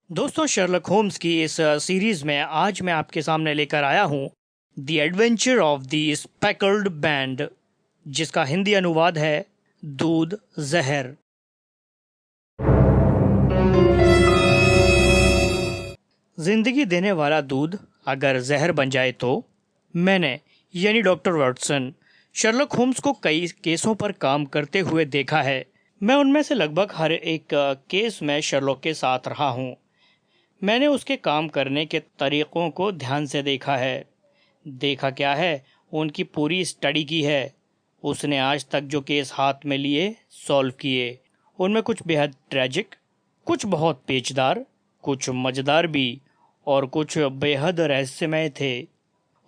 दोस्तों, Sherlock Holmes की इस सीरीज में आज मैं आपके सामने लेकर आया हूँ the adventure of the speckled band, जिसका हिंदी अनुवाद है दूध जहर। जिंदगी देने वाला दूध अगर जहर बन जाए तो मैंने यानी डॉक्टर वाटसन शर्लक होम्स को कई केसों पर काम करते हुए देखा है। मैं उनमें से लगभग हर एक केस में शर्लक के साथ रहा हूँ। मैंने उसके काम करने के तरीक़ों को ध्यान से देखा है। देखा क्या है, उनकी पूरी स्टडी की है। उसने आज तक जो केस हाथ में लिए सॉल्व किए, उनमें कुछ बेहद ट्रैजिक, कुछ बहुत पेचदार, कुछ मज़ेदार भी और कुछ बेहद रहस्यमय थे।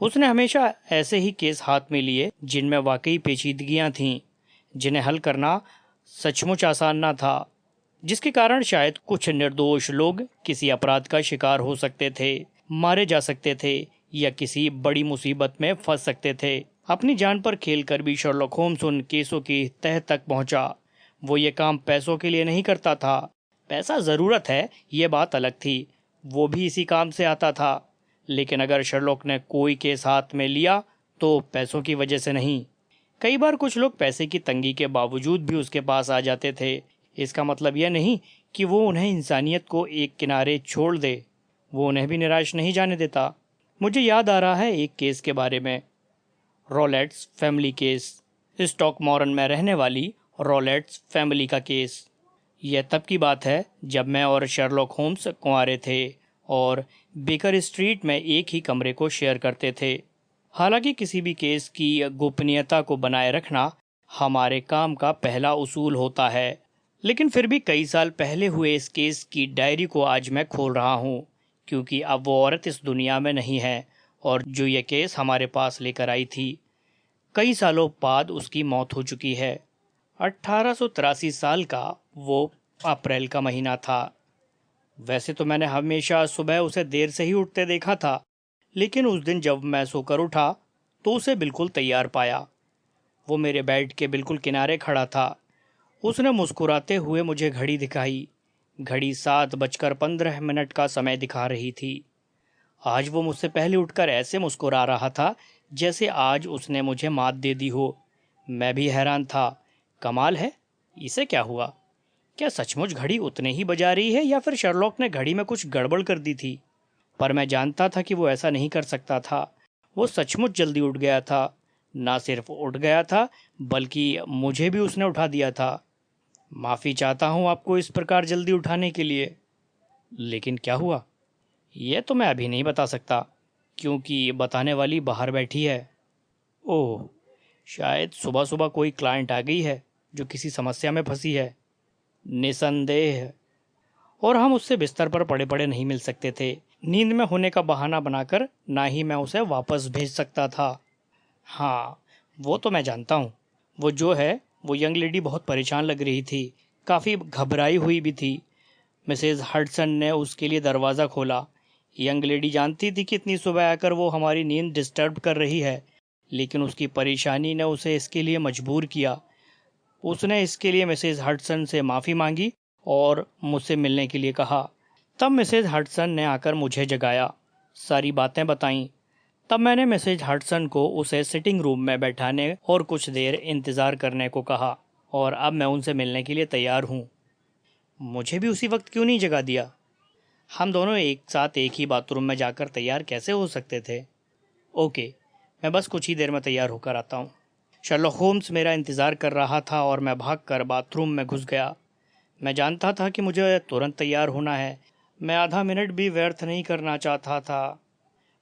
उसने हमेशा ऐसे ही केस हाथ में लिए जिनमें वाकई पेचीदगियां थीं, जिन्हें हल करना सचमुच आसान ना था, जिसके कारण शायद कुछ निर्दोष लोग किसी अपराध का शिकार हो सकते थे, मारे जा सकते थे या किसी बड़ी मुसीबत में फंस सकते थे। अपनी जान पर खेलकर भी शर्लक होम्स उन केसों की तह तक पहुंचा। वो ये काम पैसों के लिए नहीं करता था। पैसा ज़रूरत है, ये बात अलग थी, वो भी इसी काम से आता था। लेकिन अगर शर्लक ने कोई केस हाथ में लिया तो पैसों की वजह से नहीं। कई बार कुछ लोग पैसे की तंगी के बावजूद भी उसके पास आ जाते थे। इसका मतलब यह नहीं कि वो उन्हें इंसानियत को एक किनारे छोड़ दे। वो उन्हें भी निराश नहीं जाने देता। मुझे याद आ रहा है एक केस के बारे में, रॉलेट्स फैमिली केस। स्टॉकमोरन में रहने वाली रॉलेट्स फैमिली का केस। यह तब की बात है जब मैं और शर्लक होम्स कुंवारे थे और बेकर स्ट्रीट में एक ही कमरे को शेयर करते थे। हालांकि किसी भी केस की गोपनीयता को बनाए रखना हमारे काम का पहला उसूल होता है, लेकिन फिर भी कई साल पहले हुए इस केस की डायरी को आज मैं खोल रहा हूँ, क्योंकि अब वो औरत इस दुनिया में नहीं है और जो ये केस हमारे पास लेकर आई थी, कई सालों बाद उसकी मौत हो चुकी है। 1883 साल का वो अप्रैल का महीना था। वैसे तो मैंने हमेशा सुबह उसे देर से ही उठते देखा था, लेकिन उस दिन जब मैं सोकर उठा तो उसे बिल्कुल तैयार पाया। वो मेरे बेड के बिल्कुल किनारे खड़ा था। उसने मुस्कुराते हुए मुझे घड़ी दिखाई। घड़ी 7:15 का समय दिखा रही थी। आज वो मुझसे पहले उठकर ऐसे मुस्कुरा रहा था जैसे आज उसने मुझे मात दे दी हो। मैं भी हैरान था। कमाल है, इसे क्या हुआ? क्या सचमुच घड़ी उतने ही बजा रही है या फिर शर्लॉक ने घड़ी में कुछ गड़बड़ कर दी थी? पर मैं जानता था कि वो ऐसा नहीं कर सकता था। वो सचमुच जल्दी उठ गया था। ना सिर्फ उठ गया था, बल्कि मुझे भी उसने उठा दिया था। माफ़ी चाहता हूँ आपको इस प्रकार जल्दी उठाने के लिए। लेकिन क्या हुआ, यह तो मैं अभी नहीं बता सकता, क्योंकि बताने वाली बाहर बैठी है। ओह, शायद सुबह सुबह कोई क्लाइंट आ गई है जो किसी समस्या में फंसी है। निसंदेह। और हम उससे बिस्तर पर पड़े पड़े नहीं मिल सकते थे। नींद में होने का बहाना बनाकर ना ही मैं उसे वापस भेज सकता था। हाँ, वो तो मैं जानता हूँ। वो जो है, वो यंग लेडी बहुत परेशान लग रही थी, काफ़ी घबराई हुई भी थी। मिसेज हडसन ने उसके लिए दरवाज़ा खोला। यंग लेडी जानती थी कि इतनी सुबह आकर वो हमारी नींद डिस्टर्ब कर रही है, लेकिन उसकी परेशानी ने उसे इसके लिए मजबूर किया। उसने इसके लिए मिसेज हडसन से माफ़ी मांगी और मुझसे मिलने के लिए कहा। तब मिसेज हडसन ने आकर मुझे जगाया, सारी बातें बताईं। तब मैंने मिसेज हडसन को उसे सिटिंग रूम में बैठाने और कुछ देर इंतज़ार करने को कहा, और अब मैं उनसे मिलने के लिए तैयार हूँ। मुझे भी उसी वक्त क्यों नहीं जगा दिया? हम दोनों एक साथ एक ही बाथरूम में जाकर तैयार कैसे हो सकते थे? ओके, मैं बस कुछ ही देर में तैयार होकर आता हूँ। शर्लक होम्स मेरा इंतज़ार कर रहा था और मैं भागकर बाथरूम में घुस गया। मैं जानता था कि मुझे तुरंत तैयार होना है। मैं आधा मिनट भी व्यर्थ नहीं करना चाहता था।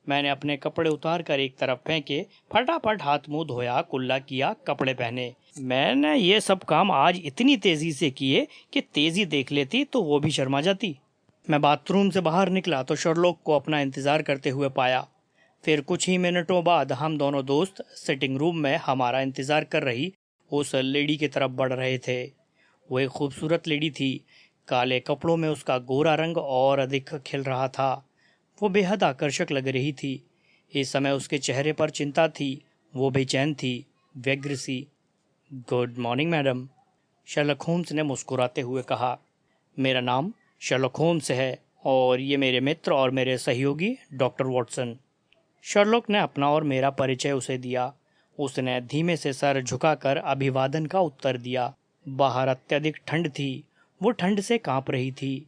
मैंने अपने कपड़े उतार कर एक तरफ फेंके, फटाफट हाथ मुंह धोया, कुल्ला किया, कपड़े पहने। मैंने ये सब काम आज इतनी तेज़ी से किए कि तेज़ी देख लेती तो वो भी शर्मा जाती। मैं बाथरूम से बाहर निकला तो शर्लॉक को अपना इंतज़ार करते हुए पाया। फिर कुछ ही मिनटों बाद हम दोनों दोस्त सिटिंग रूम में हमारा इंतज़ार कर रही उस लेडी की तरफ बढ़ रहे थे। वो एक खूबसूरत लेडी थी। काले कपड़ों में उसका गोरा रंग और अधिक खिल रहा था। वो बेहद आकर्षक लग रही थी। इस समय उसके चेहरे पर चिंता थी। वो बेचैन थी, व्यग्र सी। Good morning madam, Sherlock Holmes ने मुस्कुराते हुए कहा। मेरा नाम शर्लक होम्स है और ये मेरे मित्र और मेरे सहयोगी डॉक्टर वॉटसन। शर्लॉक ने अपना और मेरा परिचय उसे दिया। उसने धीमे से सर झुकाकर अभिवादन का उत्तर दिया। बाहर अत्यधिक ठंड थी। वो ठंड से कांप रही थी।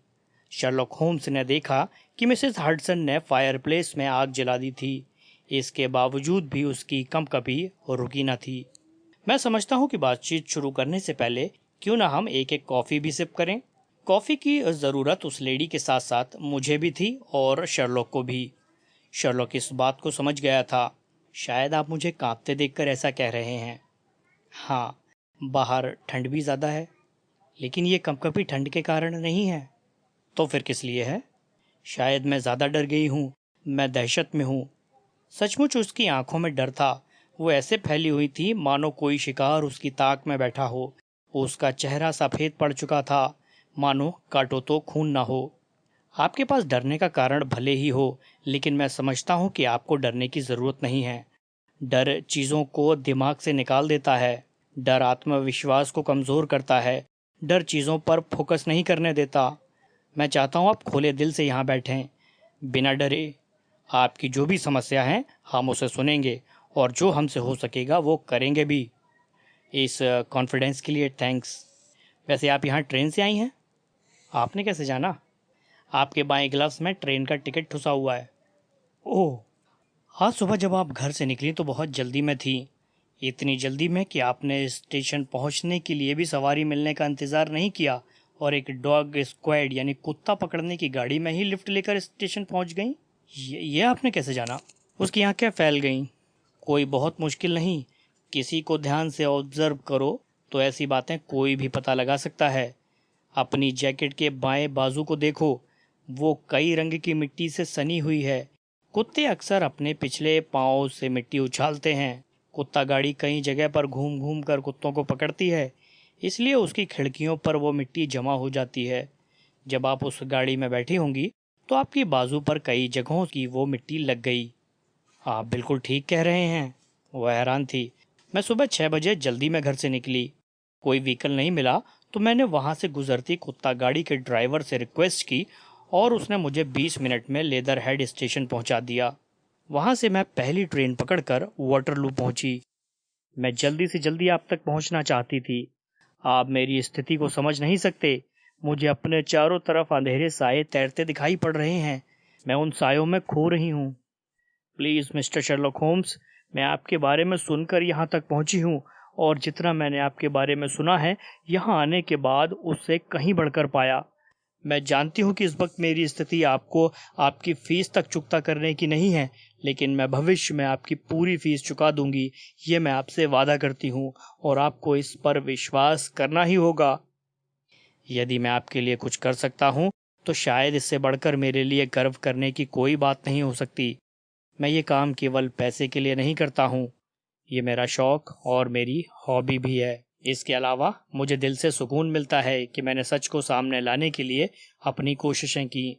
शर्लॉक होम्स ने देखा कि मिसेस हडसन ने फायरप्लेस में आग जला दी थी। इसके बावजूद भी उसकी कंपकपी रुकी न थी। मैं समझता हूँ कि बातचीत शुरू करने से पहले क्यों ना हम एक एक कॉफ़ी भी सिप करें। कॉफ़ी की ज़रूरत उस लेडी के साथ साथ मुझे भी थी और शर्लॉक को भी। शर्लॉक इस बात को समझ गया था। शायद आप मुझे कांपते देखकर ऐसा कह रहे हैं। हाँ, बाहर ठंड भी ज़्यादा है, लेकिन ये कंपकपी ठंड के कारण नहीं है। तो फिर किस लिए है? शायद मैं ज़्यादा डर गई हूँ। मैं दहशत में हूँ। सचमुच उसकी आंखों में डर था। वो ऐसे फैली हुई थी मानो कोई शिकार उसकी ताक में बैठा हो। उसका चेहरा सफ़ेद पड़ चुका था, मानो काटो तो खून ना हो। आपके पास डरने का कारण भले ही हो, लेकिन मैं समझता हूँ कि आपको डरने की ज़रूरत नहीं है। डर चीज़ों को दिमाग से निकाल देता है। डर आत्मविश्वास को कमज़ोर करता है। डर चीज़ों पर फोकस नहीं करने देता। मैं चाहता हूँ आप खुले दिल से यहाँ बैठें, बिना डरे। आपकी जो भी समस्या है हम उसे सुनेंगे और जो हमसे हो सकेगा वो करेंगे भी। इस कॉन्फिडेंस के लिए थैंक्स। वैसे आप यहाँ ट्रेन से आई हैं? आपने कैसे जाना? आपके बाएं ग्लव्स में ट्रेन का टिकट ठुसा हुआ है। ओह, आज सुबह जब आप घर से निकली तो बहुत जल्दी में थी। इतनी जल्दी में कि आपने स्टेशन पहुंचने के लिए भी सवारी मिलने का इंतज़ार नहीं किया और एक डॉग स्क्वाड यानी कुत्ता पकड़ने की गाड़ी में ही लिफ्ट लेकर स्टेशन पहुंच गई। ये आपने कैसे जाना? उसकी आंखें फैल गईं। कोई बहुत मुश्किल नहीं। किसी को ध्यान से ऑब्जर्व करो तो ऐसी बातें कोई भी पता लगा सकता है। अपनी जैकेट के बाएं बाजू को देखो, वो कई रंग की मिट्टी से सनी हुई है। कुत्ते अक्सर अपने पिछले पाँव से मिट्टी उछालते हैं। कुत्ता गाड़ी कई जगह पर घूम घूम कर कुत्तों को पकड़ती है, इसलिए उसकी खिड़कियों पर वो मिट्टी जमा हो जाती है। जब आप उस गाड़ी में बैठी होंगी तो आपकी बाजू पर कई जगहों की वो मिट्टी लग गई। आप बिल्कुल ठीक कह रहे हैं। वह हैरान थी। मैं सुबह 6 बजे जल्दी में घर से निकली। कोई व्हीकल नहीं मिला तो मैंने वहां से गुजरती कुत्ता गाड़ी के ड्राइवर से रिक्वेस्ट की और उसने मुझे 20 मिनट में लेदर हेड स्टेशन पहुंचा दिया। वहां से मैं पहली ट्रेन पकड़कर वाटरलू पहुंची। मैं जल्दी से जल्दी आप तक पहुंचना चाहती थी। आप मेरी स्थिति को समझ नहीं सकते। मुझे अपने चारों तरफ अंधेरे साए तैरते दिखाई पड़ रहे हैं। मैं उन सायों में खो रही हूँ। प्लीज़ मिस्टर शर्लॉक होम्स, मैं आपके बारे में सुनकर यहाँ तक पहुँची हूँ और जितना मैंने आपके बारे में सुना है यहाँ आने के बाद उससे कहीं बढ़कर पाया। मैं जानती हूँ कि इस वक्त मेरी स्थिति आपको आपकी फ़ीस तक चुकता करने की नहीं है, लेकिन मैं भविष्य में आपकी पूरी फ़ीस चुका दूंगी। ये मैं आपसे वादा करती हूँ और आपको इस पर विश्वास करना ही होगा। यदि मैं आपके लिए कुछ कर सकता हूँ तो शायद इससे बढ़कर मेरे लिए गर्व करने की कोई बात नहीं हो सकती। मैं ये काम केवल पैसे के लिए नहीं करता हूँ। ये मेरा शौक और मेरी हॉबी भी है। इसके अलावा मुझे दिल से सुकून मिलता है कि मैंने सच को सामने लाने के लिए अपनी कोशिशें की।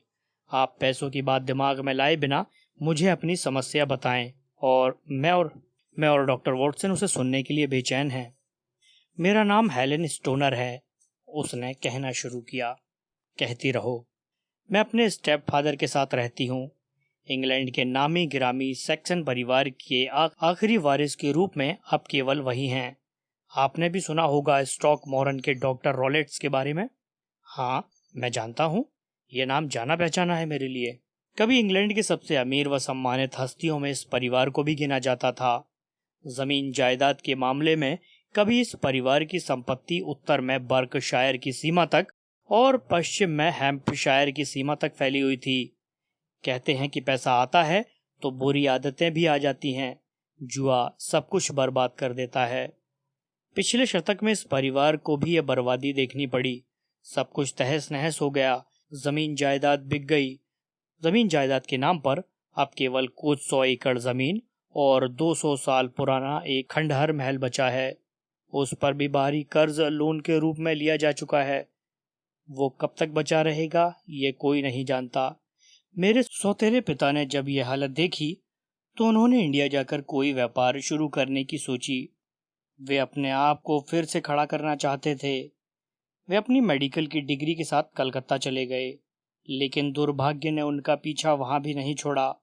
आप पैसों की बात दिमाग में लाए बिना मुझे अपनी समस्या बताएं और मैं और डॉक्टर वॉटसन उसे सुनने के लिए बेचैन हैं। मेरा नाम हेलेन स्टोनर है, उसने कहना शुरू किया। कहती रहो। मैं अपने स्टेप फादर के साथ रहती हूँ। इंग्लैंड के नामी गिरामी सैक्सन परिवार के आखिरी वारिस के रूप में अब केवल वही हैं। आपने भी सुना होगा स्टॉक मॉरन के डॉक्टर रॉलेट्स के बारे में। हाँ, मैं जानता हूँ। ये नाम जाना पहचाना है मेरे लिए। कभी इंग्लैंड के सबसे अमीर व सम्मानित हस्तियों में इस परिवार को भी गिना जाता था। जमीन जायदाद के मामले में कभी इस परिवार की संपत्ति उत्तर में बर्कशायर की सीमा तक और पश्चिम में हैम्पशायर की सीमा तक फैली हुई थी। कहते हैं कि पैसा आता है तो बुरी आदतें भी आ जाती हैं। जुआ सब कुछ बर्बाद कर देता है। पिछले शतक में इस परिवार को भी यह बर्बादी देखनी पड़ी। सब कुछ तहस नहस हो गया। जमीन जायदाद बिक गई। जमीन जायदाद के नाम पर अब केवल कुछ 100 एकड़ जमीन और 200 साल पुराना एक खंडहर महल बचा है। उस पर भी भारी कर्ज लोन के रूप में लिया जा चुका है। वो कब तक बचा रहेगा ये कोई नहीं जानता। मेरे सौतेले पिता ने जब यह हालत देखी तो उन्होंने इंडिया जाकर कोई व्यापार शुरू करने की सोची। वे अपने आप को फिर से खड़ा करना चाहते थे। वे अपनी मेडिकल की डिग्री के साथ कलकत्ता चले गए। लेकिन दुर्भाग्य ने उनका पीछा वहां भी नहीं छोड़ा।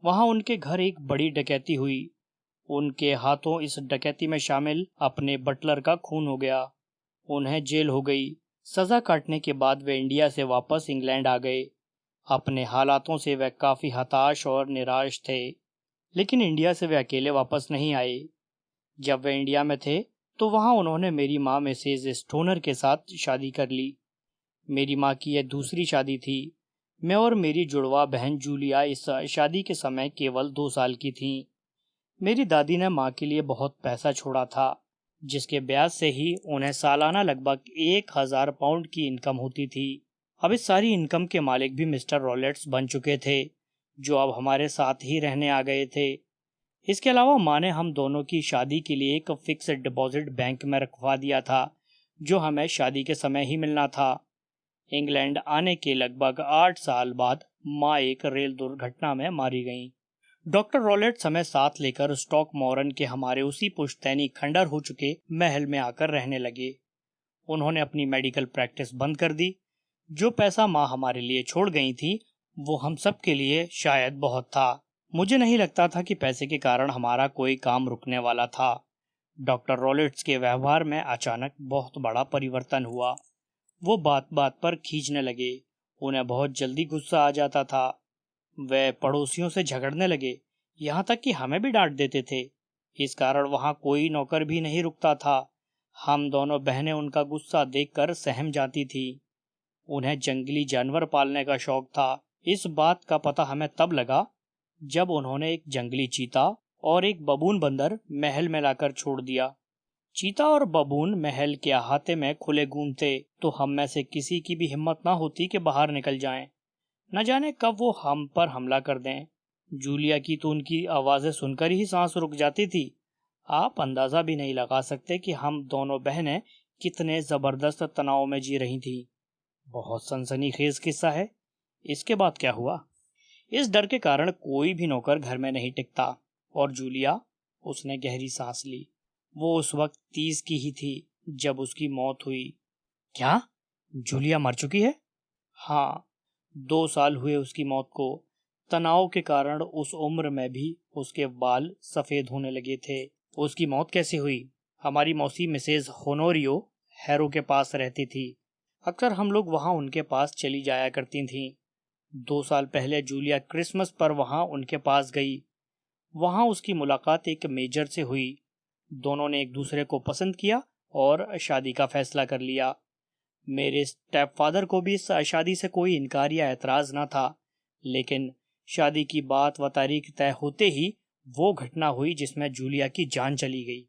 वहां उनके घर एक बड़ी डकैती हुई। उनके हाथों इस डकैती में शामिल अपने बटलर का खून हो गया। उन्हें जेल हो गई। सजा काटने के बाद वे इंडिया से वापस इंग्लैंड आ गए। अपने हालातों से वे काफी हताश और निराश थे। लेकिन इंडिया से वे अकेले वापस नहीं आए। जब वे इंडिया में थे तो वहां उन्होंने मेरी माँ मिसेज स्टोनर के साथ शादी कर ली। मेरी माँ की यह दूसरी शादी थी। मैं और मेरी जुड़वा बहन जूलिया इस शादी के समय केवल 2 साल की थीं। मेरी दादी ने माँ के लिए बहुत पैसा छोड़ा था, जिसके ब्याज से ही उन्हें सालाना लगभग 1,000 पाउंड की इनकम होती थी। अब इस सारी इनकम के मालिक भी मिस्टर रॉलेट्स बन चुके थे, जो अब हमारे साथ ही रहने आ गए थे। इसके अलावा माँ ने हम दोनों की शादी के लिए एक फिक्स्ड डिपॉजिट बैंक में रखवा दिया था, जो हमें शादी के समय ही मिलना था। इंग्लैंड आने के लगभग 8 साल बाद माँ एक रेल दुर्घटना में मारी गईं। डॉक्टर रॉलेट्स हमें साथ लेकर स्टॉकमोरन के हमारे उसी पुश्तैनी खंडर हो चुके महल में आकर रहने लगे। उन्होंने अपनी मेडिकल प्रैक्टिस बंद कर दी। जो पैसा माँ हमारे लिए छोड़ गई थी, वो हम सब के लिए शायद बहुत था। मुझे नहीं लगता था कि पैसे के कारण हमारा कोई काम रुकने वाला था। डॉक्टर रॉलेट्स के व्यवहार में अचानक बहुत बड़ा परिवर्तन हुआ। वो बात बात पर खींचने लगे। उन्हें बहुत जल्दी गुस्सा आ जाता था। वे पड़ोसियों से झगड़ने लगे, यहाँ तक कि हमें भी डांट देते थे। इस कारण वहाँ कोई नौकर भी नहीं रुकता था। हम दोनों बहनें उनका गुस्सा देखकर सहम जाती थी। उन्हें जंगली जानवर पालने का शौक था। इस बात का पता हमें तब लगा जब उन्होंने एक जंगली चीता और एक बबून बंदर महल में लाकर छोड़ दिया। चीता और बबून महल के अहाते में खुले घूमते तो हम में से किसी की भी हिम्मत ना होती कि बाहर निकल जाएं। न जाने कब वो हम पर हमला कर दें। जूलिया की तो उनकी आवाजें सुनकर ही सांस रुक जाती थी। आप अंदाजा भी नहीं लगा सकते कि हम दोनों बहनें कितने जबरदस्त तनाव में जी रही थीं। बहुत सनसनीखेज किस्सा है। इसके बाद क्या हुआ? इस डर के कारण कोई भी नौकर घर में नहीं टिकता। और जूलिया, उसने गहरी सांस ली। वो उस वक्त 30 की ही थी जब उसकी मौत हुई। क्या? जूलिया मर चुकी है? हाँ, 2 साल हुए उसकी मौत को। तनाव के कारण उस उम्र में भी उसके बाल सफेद होने लगे थे। उसकी मौत कैसे हुई? हमारी मौसी मिसेज होनोरियो हैरो के पास रहती थी। अक्सर हम लोग वहां उनके पास चली जाया करती थीं। 2 साल पहले जूलिया क्रिसमस पर वहां उनके पास गई। वहां उसकी मुलाकात एक मेजर से हुई। दोनों ने एक दूसरे को पसंद किया और शादी का फैसला कर लिया। मेरे स्टेप फादर को भी इस शादी से कोई इनकार या एतराज न था। लेकिन शादी की बात व तारीख तय होते ही वो घटना हुई जिसमें जूलिया की जान चली गई।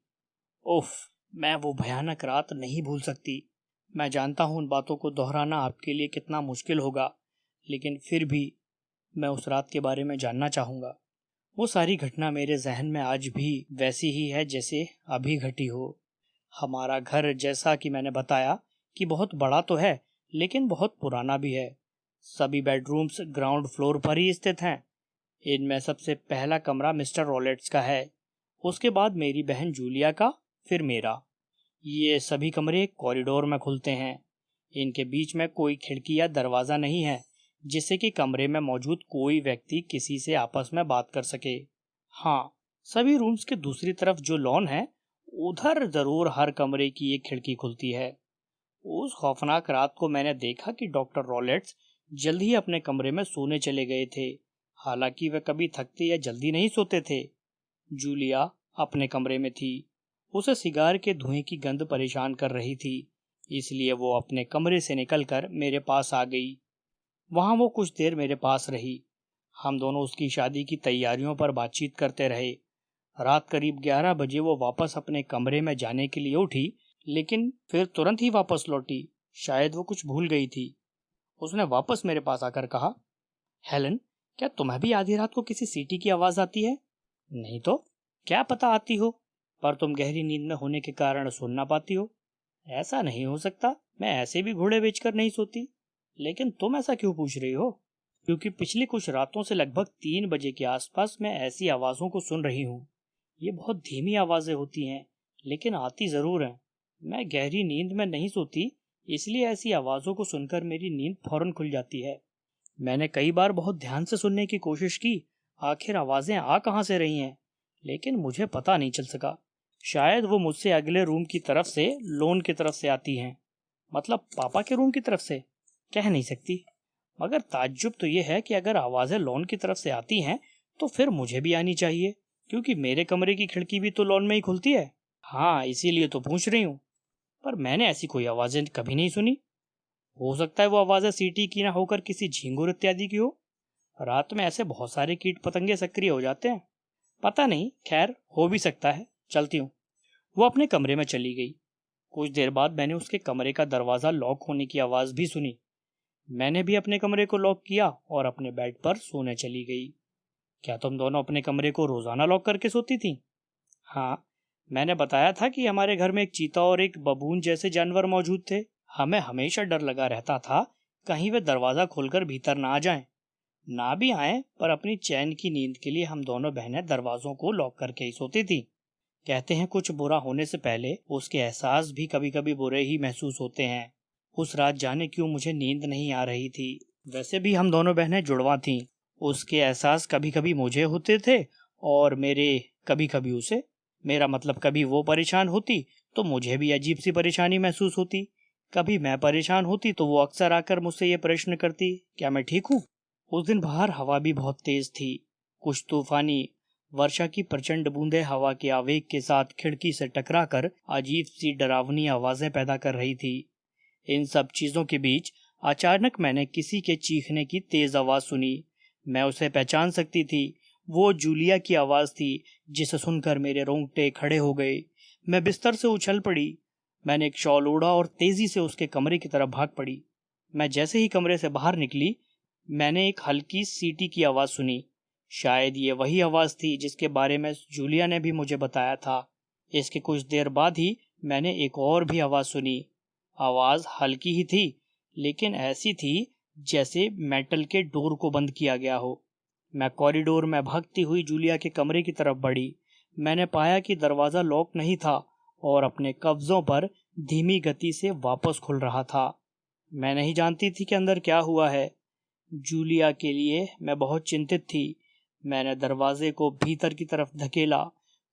उफ, मैं वो भयानक रात नहीं भूल सकती। मैं जानता हूँ उन बातों को दोहराना आपके लिए कितना मुश्किल होगा, लेकिन फिर भी मैं उस रात के बारे में जानना चाहूँगा। वो सारी घटना मेरे जहन में आज भी वैसी ही है जैसे अभी घटी हो। हमारा घर, जैसा कि मैंने बताया, कि बहुत बड़ा तो है, लेकिन बहुत पुराना भी है। सभी बेडरूम्स ग्राउंड फ्लोर पर ही स्थित हैं। इनमें सबसे पहला कमरा मिस्टर रॉलेट्स का है, उसके बाद मेरी बहन जूलिया का, फिर मेरा। ये सभी कमरे कॉरिडोर में खुलते हैं। इनके बीच में कोई खिड़की या दरवाज़ा नहीं है, जिससे कि कमरे में मौजूद कोई व्यक्ति किसी से आपस में बात कर सके। हाँ, सभी रूम्स के दूसरी तरफ जो लॉन है, उधर जरूर हर कमरे की एक खिड़की खुलती है। उस खौफनाक रात को मैंने देखा कि डॉक्टर रॉलेट्स जल्द ही अपने कमरे में सोने चले गए थे। हालांकि वे कभी थकते या जल्दी नहीं सोते थे। जूलिया अपने कमरे में थी। उसे सिगार के धुएं की गंध परेशान कर रही थी, इसलिए वो अपने कमरे से निकलकर मेरे पास आ गई। वहां वो कुछ देर मेरे पास रही। हम दोनों उसकी शादी की तैयारियों पर बातचीत करते रहे। रात करीब 11 बजे वो वापस अपने कमरे में जाने के लिए उठी, लेकिन फिर तुरंत ही वापस लौटी। शायद वो कुछ भूल गई थी। उसने वापस मेरे पास आकर कहा, हेलन, क्या तुम्हें भी आधी रात को किसी सीटी की आवाज आती है? नहीं तो क्या पता आती हो, पर तुम गहरी नींद में होने के कारण सुन ना पाती हो। ऐसा नहीं हो सकता, मैं ऐसे भी घोड़े बेचकर नहीं सोती। लेकिन तुम ऐसा क्यों पूछ रही हो? क्योंकि पिछली कुछ रातों से लगभग 3 बजे के आसपास मैं ऐसी आवाजों को सुन रही हूँ। ये बहुत धीमी आवाजें होती हैं, लेकिन आती जरूर हैं। मैं गहरी नींद में नहीं सोती, इसलिए ऐसी आवाजों को सुनकर मेरी नींद फौरन खुल जाती है। मैंने कई बार बहुत ध्यान से सुनने की कोशिश की, आखिर आवाजें आ कहाँ से रही हैं, लेकिन मुझे पता नहीं चल सका। शायद वो मुझसे अगले रूम की तरफ से, लोन की तरफ से आती हैं। मतलब पापा के रूम की तरफ से? कह नहीं सकती। मगर ताज्जुब तो ये है कि अगर आवाजें लॉन की तरफ से आती हैं तो फिर मुझे भी आनी चाहिए, क्योंकि मेरे कमरे की खिड़की भी तो लॉन में ही खुलती है। हाँ, इसीलिए तो पूछ रही हूँ। पर मैंने ऐसी कोई आवाजें कभी नहीं सुनी। हो सकता है वो आवाजें सीटी की ना होकर किसी झींगुर इत्यादि की हो। रात में ऐसे बहुत सारे कीट पतंगे सक्रिय हो जाते हैं। पता नहीं, खैर हो भी सकता है। चलती हूँ। वो अपने कमरे में चली गई। कुछ देर बाद मैंने उसके कमरे का दरवाजा लॉक होने की आवाज भी सुनी। मैंने भी अपने कमरे को लॉक किया और अपने बेड पर सोने चली गई। क्या तुम दोनों अपने कमरे को रोजाना लॉक करके सोती थी? हाँ, मैंने बताया था कि हमारे घर में एक चीता और एक बबून जैसे जानवर मौजूद थे। हमें हमेशा डर लगा रहता था कहीं वे दरवाजा खोलकर भीतर ना आ जाएं। ना भी आए, पर अपनी चैन की नींद के लिए हम दोनों बहनें दरवाजों को लॉक करके ही सोती थी। कहते हैं कुछ बुरा होने से पहले उसके एहसास भी कभी कभी बुरे ही महसूस होते हैं। उस रात जाने क्यों मुझे नींद नहीं आ रही थी। वैसे भी हम दोनों बहनें जुड़वा थीं। उसके एहसास कभी कभी मुझे होते थे और मेरे कभी कभी उसे। मेरा मतलब, कभी वो परेशान होती तो मुझे भी अजीब सी परेशानी महसूस होती। कभी मैं परेशान होती तो वो अक्सर आकर मुझसे ये प्रश्न करती, क्या मैं ठीक हूँ? उस दिन बाहर हवा भी बहुत तेज थी, कुछ तूफानी। वर्षा की प्रचंड बूंदें हवा के आवेग के साथ खिड़की से टकराकर अजीब सी डरावनी आवाजें पैदा कर रही थी। इन सब चीजों के बीच अचानक मैंने किसी के चीखने की तेज आवाज सुनी। मैं उसे पहचान सकती थी। वो जूलिया की आवाज थी, जिसे सुनकर मेरे रोंगटे खड़े हो गए। मैं बिस्तर से उछल पड़ी। मैंने एक शॉल ओढ़ा और तेजी से उसके कमरे की तरफ भाग पड़ी। मैं जैसे ही कमरे से बाहर निकली, मैंने एक हल्की सीटी की आवाज सुनी। शायद ये वही आवाज थी जिसके बारे में जूलिया ने भी मुझे बताया था। इसके कुछ देर बाद ही मैंने एक और भी आवाज सुनी। आवाज हल्की ही थी, लेकिन ऐसी थी जैसे मेटल के डोर को बंद किया गया हो। मैं कॉरिडोर में भागती हुई जूलिया के कमरे की तरफ बढ़ी। मैंने पाया कि दरवाजा लॉक नहीं था और अपने कब्जों पर धीमी गति से वापस खुल रहा था। मैं नहीं जानती थी कि अंदर क्या हुआ है। जूलिया के लिए मैं बहुत चिंतित थी। मैंने दरवाजे को भीतर की तरफ धकेला।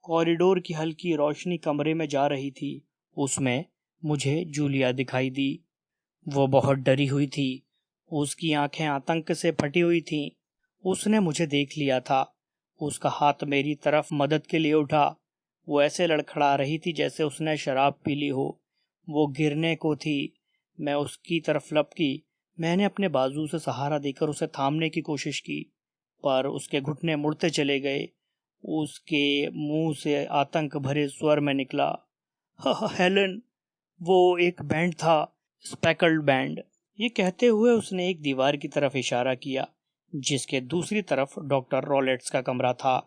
कॉरिडोर की हल्की रोशनी कमरे में जा रही थी। उसमें मुझे जूलिया दिखाई दी। वो बहुत डरी हुई थी। उसकी आंखें आतंक से फटी हुई थीं। उसने मुझे देख लिया था। उसका हाथ मेरी तरफ मदद के लिए उठा। वो ऐसे लड़खड़ा रही थी जैसे उसने शराब पी ली हो। वो गिरने को थी। मैं उसकी तरफ लपकी। मैंने अपने बाजू से सहारा देकर उसे थामने की कोशिश की, पर उसके घुटने मुड़ते चले गए। उसके मुंह से आतंक भरे स्वर में निकला, हेलन। वो एक बैंड था, स्पेकल्ड बैंड। ये कहते हुए उसने एक दीवार की तरफ इशारा किया, जिसके दूसरी तरफ डॉक्टर रॉलेट्स का कमरा था।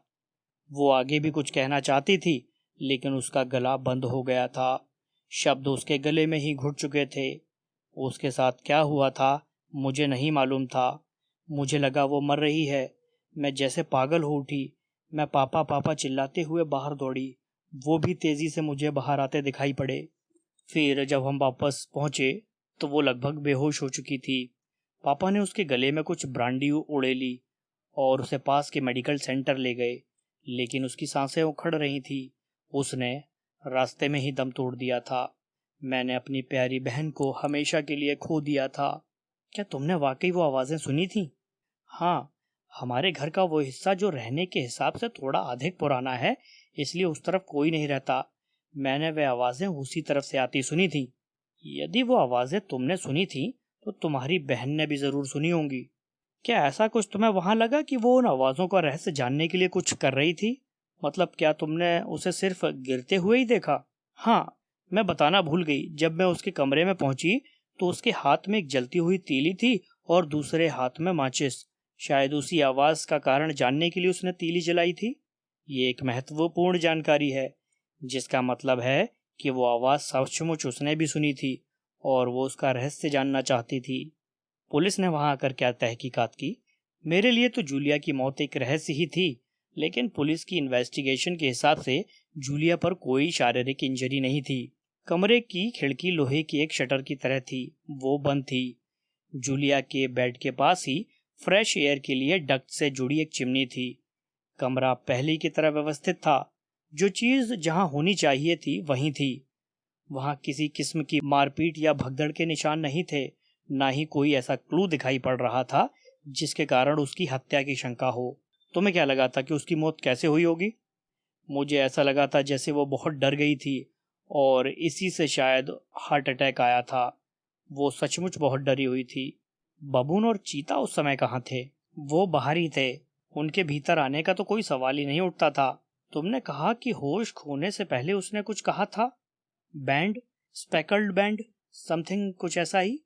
वो आगे भी कुछ कहना चाहती थी, लेकिन उसका गला बंद हो गया था। शब्द उसके गले में ही घुट चुके थे। उसके साथ क्या हुआ था मुझे नहीं मालूम था। मुझे लगा वो मर रही है। मैं जैसे पागल हो उठी। मैं पापा पापा चिल्लाते हुए बाहर दौड़ी। वो भी तेजी से मुझे बाहर आते दिखाई पड़े। फिर जब हम वापस पहुंचे तो वो लगभग बेहोश हो चुकी थी। पापा ने उसके गले में कुछ ब्रांडी उड़ेली और उसे पास के मेडिकल सेंटर ले गए, लेकिन उसकी सांसें उखड़ रही थी। उसने रास्ते में ही दम तोड़ दिया था। मैंने अपनी प्यारी बहन को हमेशा के लिए खो दिया था। क्या तुमने वाकई वो आवाजें सुनी थी? हाँ, हमारे घर का वो हिस्सा जो रहने के हिसाब से थोड़ा अधिक पुराना है, इसलिए उस तरफ कोई नहीं रहता। मैंने वे आवाजें उसी तरफ से आती सुनी थी। यदि वो आवाजें तुमने सुनी थी तो तुम्हारी बहन ने भी जरूर सुनी होंगी। क्या ऐसा कुछ तुम्हें वहां लगा कि वो उन आवाजों का रहस्य जानने के लिए कुछ कर रही थी? मतलब क्या तुमने उसे सिर्फ गिरते हुए ही देखा? हाँ, मैं बताना भूल गई। जब मैं उसके कमरे में पहुंची तो उसके हाथ में एक जलती हुई तीली थी और दूसरे हाथ में माचिस। शायद उसी आवाज का कारण जानने के लिए उसने तीली जलाई थी। ये एक महत्वपूर्ण जानकारी है, जिसका मतलब है कि वो आवाज सचमुच उसने भी सुनी थी और वो उसका रहस्य जानना चाहती थी। पुलिस ने वहां आकर क्या तहकीकात की? मेरे लिए तो जूलिया की मौत एक रहस्य ही थी, लेकिन पुलिस की इन्वेस्टिगेशन के हिसाब से जूलिया पर कोई शारीरिक इंजरी नहीं थी। कमरे की खिड़की लोहे की एक शटर की तरह थी, वो बंद थी। जूलिया के बेड के पास ही फ्रेश एयर के लिए डक्ट से जुड़ी एक चिमनी थी। कमरा पहले की तरह व्यवस्थित था। जो चीज जहां होनी चाहिए थी वहीं थी। वहां किसी किस्म की मारपीट या भगदड़ के निशान नहीं थे। ना ही कोई ऐसा क्लू दिखाई पड़ रहा था जिसके कारण उसकी हत्या की शंका हो। तुम्हें क्या लगा था कि उसकी मौत कैसे हुई होगी? मुझे ऐसा लगा था जैसे वो बहुत डर गई थी और इसी से शायद हार्ट अटैक आया था। वो सचमुच बहुत डरी हुई थी। बबून और चीता उस समय कहाँ थे? वो बाहर ही थे। उनके भीतर आने का तो कोई सवाल ही नहीं उठता था। तुमने कहा कि होश खोने से पहले उसने कुछ कहा था। बैंड, स्पेकल्ड बैंड, समथिंग कुछ ऐसा ही।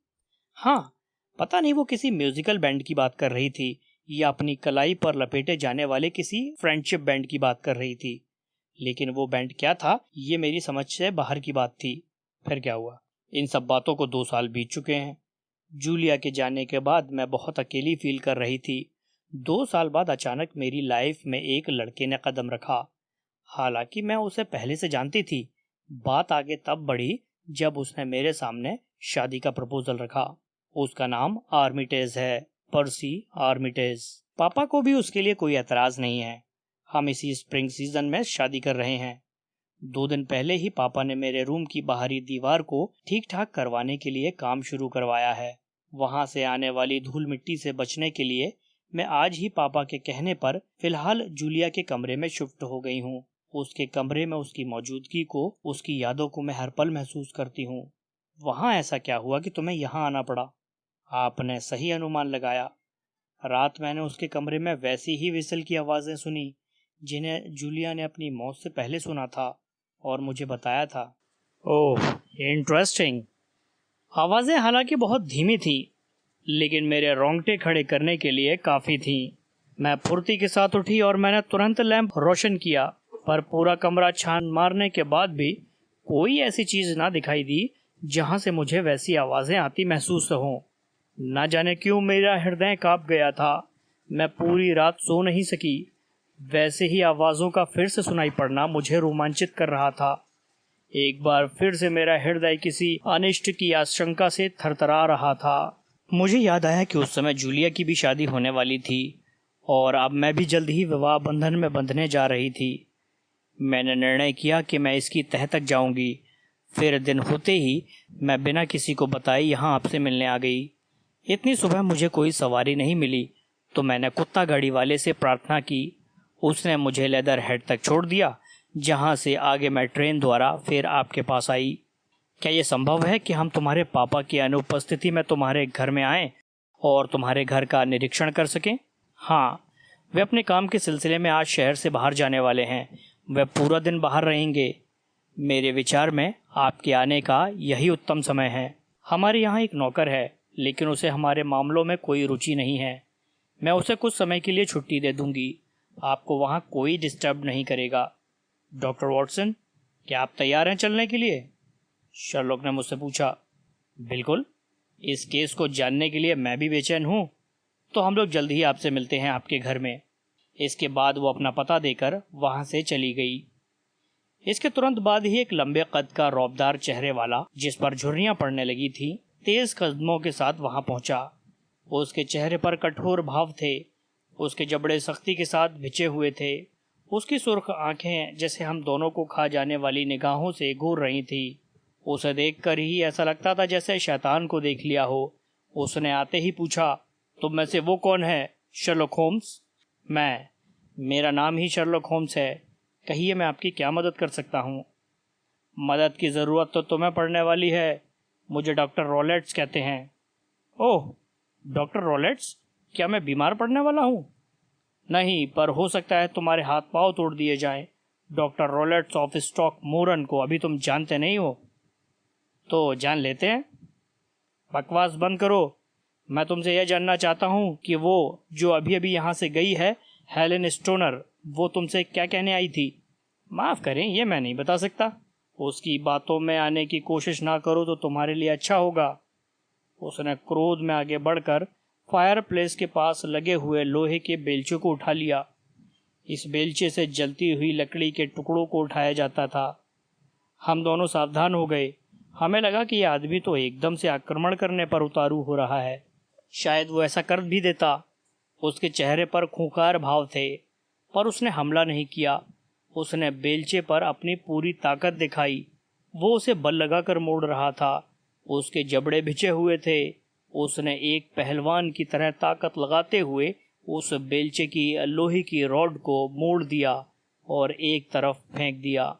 हाँ, पता नहीं वो किसी म्यूजिकल बैंड की बात कर रही थी या अपनी कलाई पर लपेटे जाने वाले किसी फ्रेंडशिप बैंड की बात कर रही थी। लेकिन वो बैंड क्या था ये मेरी समझ से बाहर की बात थी। फिर क्या हुआ? इन सब बातों को 2 साल बीत चुके हैं। जूलिया के जाने के बाद मैं बहुत अकेली फील कर रही थी। 2 साल बाद अचानक मेरी लाइफ में एक लड़के ने कदम रखा। हालांकि मैं उसे पहले से जानती थी। बात आगे तब बढ़ी जब उसने मेरे सामने शादी का प्रपोजल रखा। उसका नाम आर्मिटेज है, पर्सी आर्मिटेज। पापा को भी उसके लिए कोई एतराज नहीं है। हम इसी स्प्रिंग सीजन में शादी कर रहे हैं। 2 दिन पहले ही पापा ने मेरे रूम की बाहरी दीवार को ठीक ठाक करवाने के लिए काम शुरू करवाया है। वहां से आने वाली धूल मिट्टी से बचने के लिए मैं आज ही पापा के कहने पर फिलहाल जूलिया के कमरे में शिफ्ट हो गई हूँ। उसके कमरे में उसकी मौजूदगी को, उसकी यादों को मैं हर पल महसूस करती हूँ। वहां ऐसा क्या हुआ कि तुम्हें यहाँ आना पड़ा? आपने सही अनुमान लगाया। रात मैंने उसके कमरे में वैसी ही विसल की आवाजें सुनी जिन्हें जूलिया ने अपनी मौत से पहले सुना था और मुझे बताया था। ओह, इंटरेस्टिंग। आवाजें हालांकि बहुत धीमी थी, लेकिन मेरे रोंगटे खड़े करने के लिए काफी थी। मैं फुर्ती के साथ उठी और मैंने तुरंत लैंप रोशन किया, पर पूरा कमरा छान मारने के बाद भी कोई ऐसी चीज ना दिखाई दी जहां से मुझे वैसी आवाजें आती महसूस हों। न जाने क्यों मेरा हृदय कांप गया था। मैं पूरी रात सो नहीं सकी। वैसे ही आवाजों का फिर से सुनाई पड़ना मुझे रोमांचित कर रहा था। एक बार फिर से मेरा हृदय किसी अनिष्ट की आशंका से थरथरा रहा था। मुझे याद आया कि उस समय जूलिया की भी शादी होने वाली थी और अब मैं भी जल्द ही विवाह बंधन में बंधने जा रही थी। मैंने निर्णय किया कि मैं इसकी तह तक जाऊंगी। फिर दिन होते ही मैं बिना किसी को बताए यहाँ आपसे मिलने आ गई। इतनी सुबह मुझे कोई सवारी नहीं मिली तो मैंने कुत्ता गाड़ी वाले से प्रार्थना की। उसने मुझे लेदर हेड तक छोड़ दिया, जहाँ से आगे मैं ट्रेन द्वारा फिर आपके पास आई। क्या ये संभव है कि हम तुम्हारे पापा की अनुपस्थिति में तुम्हारे घर में आएं और तुम्हारे घर का निरीक्षण कर सकें? हाँ, वे अपने काम के सिलसिले में आज शहर से बाहर जाने वाले हैं। वे पूरा दिन बाहर रहेंगे। मेरे विचार में आपके आने का यही उत्तम समय है। हमारे यहाँ एक नौकर है, लेकिन उसे हमारे मामलों में कोई रुचि नहीं है। मैं उसे कुछ समय के लिए छुट्टी दे दूंगी। आपको वहाँ कोई डिस्टर्ब नहीं करेगा। डॉक्टर वॉटसन, क्या आप तैयार हैं चलने के लिए? शर्लॉक ने मुझसे पूछा। बिल्कुल। इस केस को जानने के लिए मैं भी बेचैन हूँ। तो हम लोग जल्द ही आपसे मिलते हैं आपके घर में। इसके बाद वो अपना पता देकर वहाँ से चली गई। इसके तुरंत बाद ही एक लंबे कद का रौबदार चेहरे वाला, जिस पर झुर्रियाँ पड़ने लगी थी, तेज कदमों के साथ वहां पहुंचा। उसके चेहरे पर कठोर भाव थे। उसके जबड़े सख्ती के साथ भिंचे हुए थे। उसकी सुर्ख आंखें जैसे हम दोनों को खा जाने वाली निगाहों से घूर रही थी। उसे देखकर ही ऐसा लगता था जैसे शैतान को देख लिया हो। उसने आते ही पूछा, तुम में से वो कौन है, शर्लॉक होम्स? मेरा नाम ही शर्लॉक होम्स है। कहिए, मैं आपकी क्या मदद कर सकता हूँ? मदद की ज़रूरत तो तुम्हें पड़ने वाली है। मुझे डॉक्टर रॉलेट्स कहते हैं। ओह, डॉक्टर रॉलेट्स? क्या मैं बीमार पड़ने वाला हूँ? नहीं, पर हो सकता है तुम्हारे हाथ पांव तोड़ दिए जाएं। डॉक्टर रॉलेट्स ऑफ स्टॉक मोरन को अभी तुम जानते नहीं हो। तो जान लेते हैं। बकवास बंद करो। मैं तुमसे यह जानना चाहता हूँ कि वो जो अभी अभी यहाँ से गई है, हेलेन स्टोनर, वो तुमसे क्या कहने आई थी? माफ़ करें, ये मैं नहीं बता सकता। उसकी बातों में आने की कोशिश ना करो तो तुम्हारे लिए अच्छा होगा। उसने क्रोध में आगे बढ़कर फायरप्लेस के पास लगे हुए लोहे के बेलचे को उठा लिया। इस बेलचे से जलती हुई लकड़ी के टुकड़ों को उठाया जाता था। हम दोनों सावधान हो गए। हमें लगा कि यह आदमी तो एकदम से आक्रमण करने पर उतारू हो रहा है। शायद वो ऐसा कर भी देता। उसके चेहरे पर खूंखार भाव थे, पर उसने हमला नहीं किया। उसने बेलचे पर अपनी पूरी ताकत दिखाई। वो उसे बल लगाकर मोड़ रहा था। उसके जबड़े भिंचे हुए थे। उसने एक पहलवान की तरह ताकत लगाते हुए उस बेलचे की लोहे की रॉड को मोड़ दिया और एक तरफ फेंक दिया।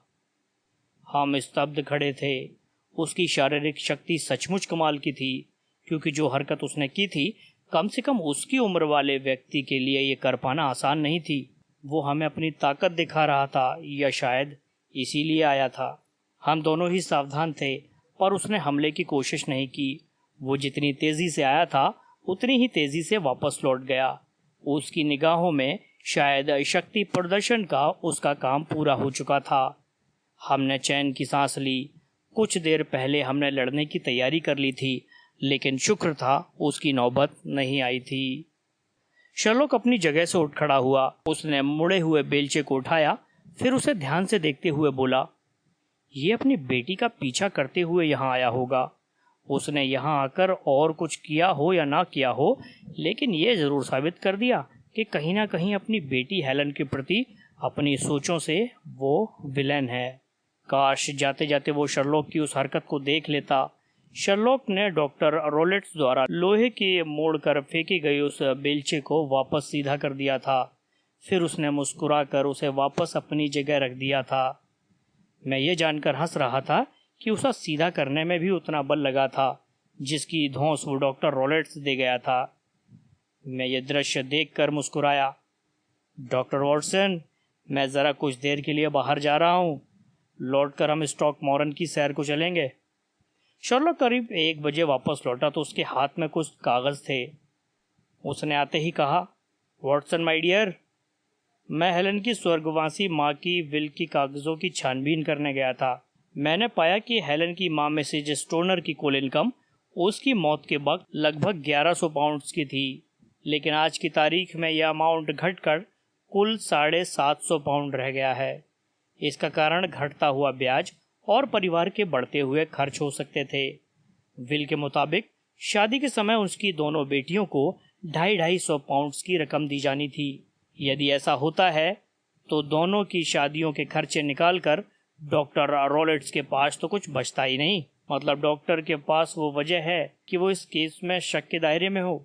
हम स्तब्ध खड़े थे। उसकी शारीरिक शक्ति सचमुच कमाल की थी, क्योंकि जो हरकत उसने की थी, कम से कम उसकी उम्र वाले व्यक्ति के लिए ये कर पाना आसान नहीं थी। वो हमें अपनी ताकत दिखा रहा था, या शायद इसीलिए आया था। हम दोनों ही सावधान थे, पर उसने हमले की कोशिश नहीं की। वो जितनी तेजी से आया था, उतनी ही तेजी से वापस लौट गया। उसकी निगाहों में शायद शक्ति प्रदर्शन का उसका काम पूरा हो चुका था। हमने चैन की सांस ली। कुछ देर पहले हमने लड़ने की तैयारी कर ली थी, लेकिन शुक्र था उसकी नौबत नहीं आई थी। शर्लॉक अपनी जगह से उठ खड़ा हुआ। उसने मुड़े हुए बेलचे को उठाया, फिर उसे ध्यान से देखते हुए बोला, ये अपनी बेटी का पीछा करते हुए यहाँ आया होगा। उसने यहाँ आकर और कुछ किया हो या ना किया हो, लेकिन ये जरूर साबित कर दिया कि कहीं ना कहीं अपनी बेटी हेलन के प्रति अपनी सोचों से वो विलेन है। काश जाते जाते वो शर्लॉक की उस हरकत को देख लेता। शर्लॉक ने डॉक्टर रोलेट्स द्वारा लोहे के मोड़कर फेंकी गई उस बेलचे को वापस सीधा कर दिया था। फिर उसने मुस्कुराकर उसे वापस अपनी जगह रख दिया था। मैं ये जानकर हंस रहा था कि उसे सीधा करने में भी उतना बल लगा था जिसकी धौंस वो डॉक्टर रोलेट्स दे गया था। मैं ये दृश्य देखकर मुस्कुराया। डॉक्टर वॉटसन, मैं ज़रा कुछ देर के लिए बाहर जा रहा हूँ। लौटकर हम स्टॉक मॉरन की सैर को चलेंगे। शर्लॉक करीब 1 बजे वापस लौटा तो उसके हाथ में कुछ कागज़ थे। उसने आते ही कहा, वॉटसन माय डियर, मैं हेलन की स्वर्गवासी माँ की विल की कागज़ों की छानबीन करने गया था। मैंने पाया कि हेलन की माँ मिसेज स्टोनर की कुल इनकम उसकी मौत के वक्त लगभग 1100 पाउंड्स की थी, लेकिन आज की तारीख में यह अमाउंट घटकर कुल 750 पाउंड रह गया है। इसका कारण घटता हुआ ब्याज और परिवार के बढ़ते हुए खर्च हो सकते थे। विल के मुताबिक शादी के समय उसकी दोनों बेटियों को 250 पाउंड्स की रकम दी जानी थी। यदि ऐसा होता है तो दोनों की शादियों के खर्चे निकालकर डॉक्टर रोलेट्स के पास तो कुछ बचता ही नहीं। मतलब डॉक्टर के पास वो वजह है कि वो इस केस में शक के दायरे में हो।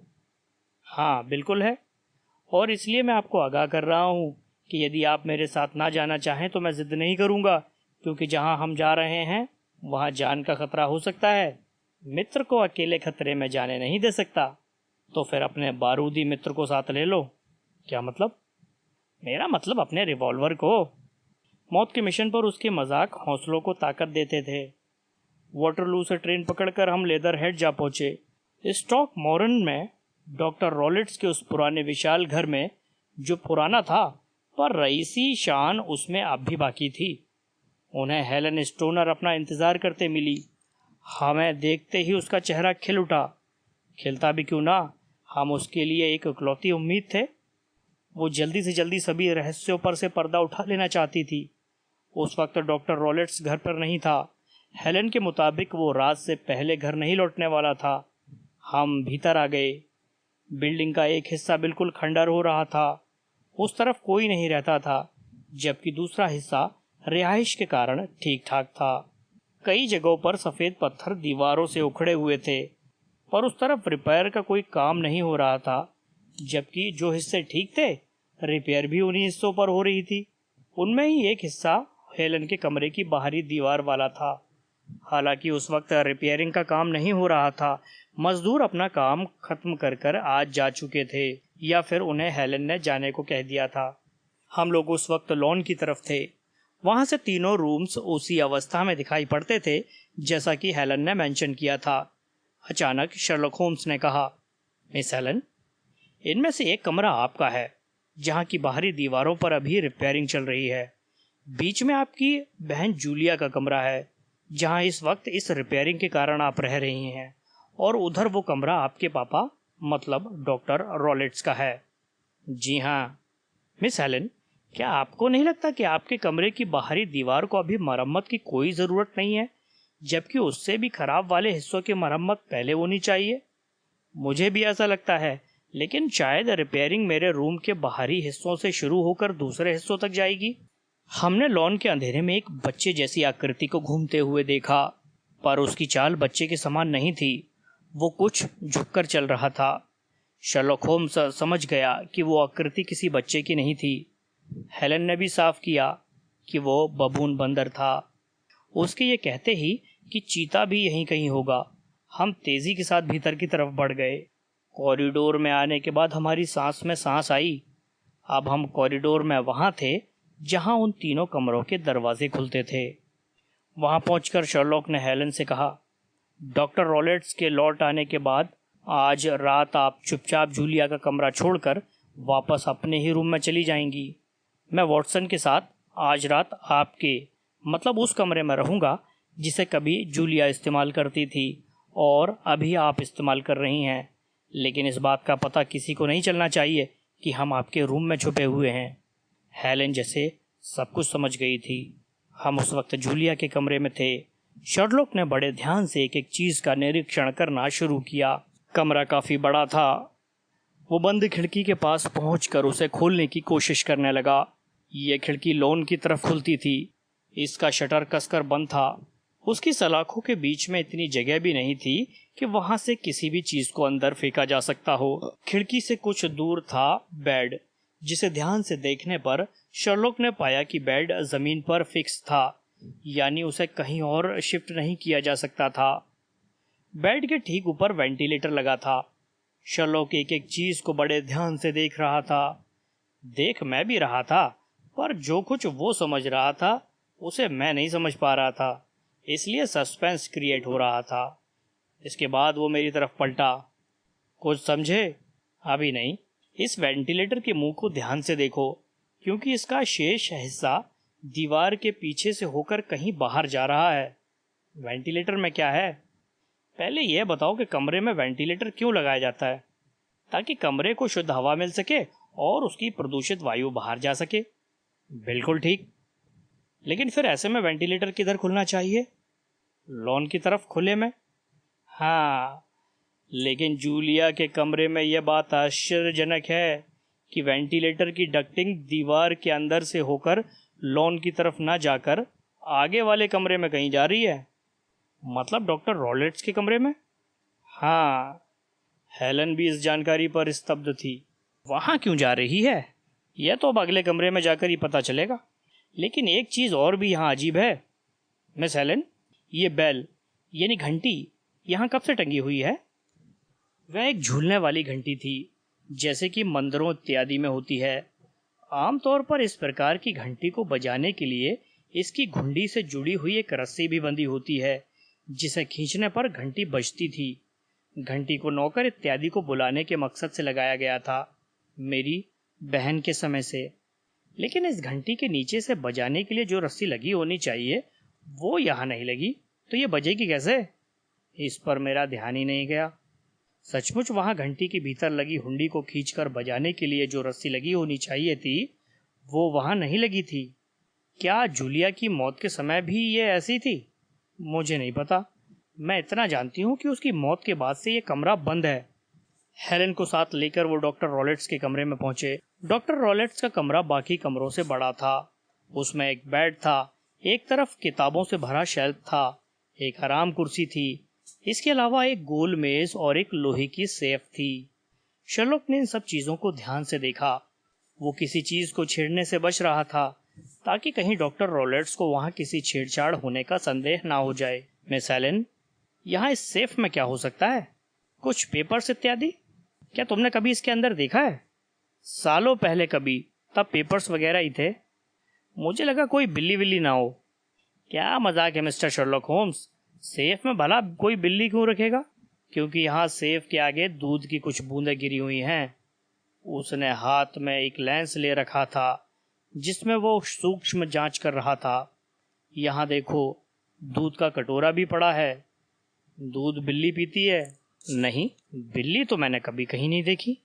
हाँ, बिल्कुल है। और इसलिए मैं आपको आगाह कर रहा हूँ कि यदि आप मेरे साथ ना जाना चाहें तो मैं जिद नहीं करूँगा, क्योंकि जहाँ हम जा रहे हैं वहाँ जान का खतरा हो सकता है। मित्र को अकेले खतरे में जाने नहीं दे सकता। तो फिर अपने बारूदी मित्र को साथ ले लो। क्या मतलब? मेरा मतलब अपने रिवॉल्वर को। मौत के मिशन पर उसके मजाक हौसलों को ताकत देते थे। वाटरलू से ट्रेन पकड़कर हम लेदर हेड जा पहुंचे। स्टॉक मॉरन में डॉक्टर रोलेट्स के उस पुराने विशाल घर में, जो पुराना था पर रईसी शान उसमें अब भी बाकी थी। उन्हें हेलन स्टोनर अपना इंतजार करते मिली। हमें देखते ही उसका चेहरा खिल उठा। खिलता भी क्यों ना, हम उसके लिए एक इकलौती उम्मीद थे। वो जल्दी से जल्दी सभी रहस्यों पर से पर्दा उठा लेना चाहती थी। उस वक्त डॉक्टर रोलेट्स घर पर नहीं था। हेलन के मुताबिक वो रात से पहले घर नहीं लौटने वाला था। हम भीतर आ गए। बिल्डिंग का एक हिस्सा बिल्कुल खंडर हो रहा था। उस तरफ कोई नहीं रहता था, जबकि दूसरा हिस्सा रिहाइश के कारण ठीक ठाक था। कई जगहों पर सफ़ेद पत्थर दीवारों से उखड़े हुए थे, पर उस तरफ रिपेयर का कोई काम नहीं हो रहा था, जबकि जो हिस्से ठीक थे, रिपेयर भी उन्हीं हिस्सों पर हो रही थी। उनमें ही एक हिस्सा हेलन के कमरे की बाहरी दीवार वाला था। हालांकि उस वक्त रिपेयरिंग का काम नहीं हो रहा था। मजदूर अपना काम खत्म कर कर आज जा चुके थे, या फिर उन्हें हेलन ने जाने को कह दिया था। हम लोग उस वक्त लॉन की तरफ थे। वहां से तीनों रूम्स उसी अवस्था में दिखाई पड़ते थे जैसा कि हेलन ने मेंशन किया था। अचानक शर्लॉक होम्स ने कहा, मिस हेलन, इनमें से एक कमरा आपका है, जहाँ की बाहरी दीवारों पर अभी रिपेयरिंग चल रही है। बीच में आपकी बहन जूलिया का कमरा है, जहाँ इस वक्त इस रिपेयरिंग के कारण आप रह रही हैं, और उधर वो कमरा आपके पापा मतलब डॉक्टर रोलेट्स का है। जी हाँ मिस हेलन, क्या आपको नहीं लगता कि आपके कमरे की बाहरी दीवार को अभी मरम्मत की कोई ज़रूरत नहीं है, जबकि उससे भी खराब वाले हिस्सों की मरम्मत पहले होनी चाहिए? मुझे भी ऐसा लगता है, लेकिन शायद रिपेयरिंग मेरे रूम के बाहरी हिस्सों से शुरू होकर दूसरे हिस्सों तक जाएगी। हमने लॉन के अंधेरे में एक बच्चे जैसी आकृति को घूमते हुए देखा, पर उसकी चाल बच्चे के समान नहीं थी। वो कुछ झुककर चल रहा था। शर्लॉक होम्स समझ गया कि वो आकृति किसी बच्चे की नहीं थी। हेलन ने भी साफ किया कि वो बबून बंदर था। उसके ये कहते ही कि चीता भी यहीं कहीं होगा, हम तेजी के साथ भीतर की तरफ बढ़ गए। कॉरिडोर में आने के बाद हमारी सांस में सांस आई। अब हम कॉरिडोर में वहां थे जहां उन तीनों कमरों के दरवाजे खुलते थे। वहां पहुंचकर शर्लॉक ने हेलन से कहा, डॉक्टर रॉलेट्स के लौट आने के बाद आज रात आप चुपचाप जूलिया का कमरा छोड़कर वापस अपने ही रूम में चली जाएंगी। मैं वॉटसन के साथ आज रात आपके मतलब उस कमरे में रहूंगा जिसे कभी जूलिया इस्तेमाल करती थी और अभी आप इस्तेमाल कर रही हैं। लेकिन इस बात का पता किसी को नहीं चलना चाहिए कि हम आपके रूम में छुपे हुए हैं। हेलन जैसे सब कुछ समझ गई थी। हम उस वक्त जूलिया के कमरे में थे। शर्लॉक ने बड़े ध्यान से एक एक चीज का निरीक्षण करना शुरू किया। कमरा काफी बड़ा था। वो बंद खिड़की के पास पहुंचकर उसे खोलने की कोशिश करने लगा। ये खिड़की लॉन की तरफ खुलती थी। इसका शटर कसकर बंद था। उसकी सलाखों के बीच में इतनी जगह भी नहीं थी कि वहां से किसी भी चीज को अंदर फेंका जा सकता हो। खिड़की से कुछ दूर था बेड, जिसे ध्यान से देखने पर शर्लॉक ने पाया कि बेड जमीन पर फिक्स था, यानी उसे कहीं और शिफ्ट नहीं किया जा सकता था। बेड के ठीक ऊपर वेंटिलेटर लगा था। शर्लॉक एक एक चीज को बड़े ध्यान से देख रहा था। देख मैं भी रहा था, पर जो कुछ वो समझ रहा था उसे मैं नहीं समझ पा रहा था, इसलिए सस्पेंस क्रिएट हो रहा था। इसके बाद वो मेरी तरफ पलटा। कुछ समझे? अभी नहीं। इस वेंटिलेटर के मुंह को ध्यान से देखो, क्योंकि इसका शेष हिस्सा दीवार के पीछे से होकर कहीं बाहर जा रहा है। वेंटिलेटर में क्या है? पहले यह बताओ कि कमरे में वेंटिलेटर क्यों लगाया जाता है? ताकि कमरे को शुद्ध हवा मिल सके और उसकी प्रदूषित वायु बाहर जा सके। बिल्कुल ठीक। लेकिन फिर ऐसे में वेंटिलेटर किधर खुलना चाहिए? लॉन की तरफ खुले में। हाँ, लेकिन जूलिया के कमरे में यह बात आश्चर्यजनक है कि वेंटिलेटर की डक्टिंग दीवार के अंदर से होकर लॉन की तरफ ना जाकर आगे वाले कमरे में कहीं जा रही है। मतलब डॉक्टर रॉलेट्स के कमरे में? हाँ। हेलन भी इस जानकारी पर स्तब्ध थी। वहां क्यों जा रही है यह तो अब अगले कमरे में जाकर ही पता चलेगा। लेकिन एक चीज और भी यहाँ अजीब है मिस हेलन, ये बेल यानी घंटी यहाँ कब से टंगी हुई है? वह एक झूलने वाली घंटी थी, जैसे कि मंदिरों इत्यादि में होती है। आमतौर पर इस प्रकार की घंटी को बजाने के लिए इसकी घुंडी से जुड़ी हुई एक रस्सी भी बंधी होती है, जिसे खींचने पर घंटी बजती थी। घंटी को नौकर इत्यादि को बुलाने के मकसद से लगाया गया था, मेरी बहन के समय से। लेकिन इस घंटी के नीचे से बजाने के लिए जो रस्सी लगी होनी चाहिए वो यहाँ नहीं लगी, तो ये बजेगी कैसे? इस पर मेरा ध्यान ही नहीं गया। सचमुच वहां घंटी के भीतर लगी हुंडी को खींचकर बजाने के लिए जो रस्सी लगी होनी चाहिए थी वो वहां नहीं लगी थी। क्या जूलिया की मौत के समय भी ये ऐसी थी? मुझे नहीं पता। मैं इतना जानती हूँ कि उसकी मौत के बाद से ये कमरा बंद है। हेलन को साथ लेकर वो डॉक्टर रॉलेट्स के कमरे में पहुंचे। डॉक्टर रॉलेट्स का कमरा बाकी कमरों से बड़ा था। उसमें एक बेड था, एक तरफ किताबों से भरा शेल्फ था, एक आराम कुर्सी थी। इसके अलावा एक गोल मेज और एक लोहे की सेफ थी। शर्लॉक ने इन सब चीजों को ध्यान से देखा। वो किसी चीज को छेड़ने से बच रहा था, ताकि कहीं डॉक्टर रॉलेट्स को वहां किसी छेड़छाड़ होने का संदेह ना हो जाए। मिस हेलन, यहाँ इस सेफ में क्या हो सकता है? कुछ पेपर्स इत्यादि? क्या तुमने कभी इसके अंदर देखा है? सालों पहले कभी, तब पेपर्स वगैरह ही थे। मुझे लगा कोई बिल्ली विल्ली ना हो। क्या मजाक है मिस्टर शर्लॉक होम्स, सेफ में भला कोई बिल्ली क्यों रखेगा? क्योंकि यहाँ सेफ के आगे दूध की कुछ बूंदें गिरी हुई हैं। उसने हाथ में एक लेंस ले रखा था जिसमें वो सूक्ष्म जांच कर रहा था। यहाँ देखो, दूध का कटोरा भी पड़ा है। दूध बिल्ली पीती है? नहीं, बिल्ली तो मैंने कभी कहीं नहीं देखी।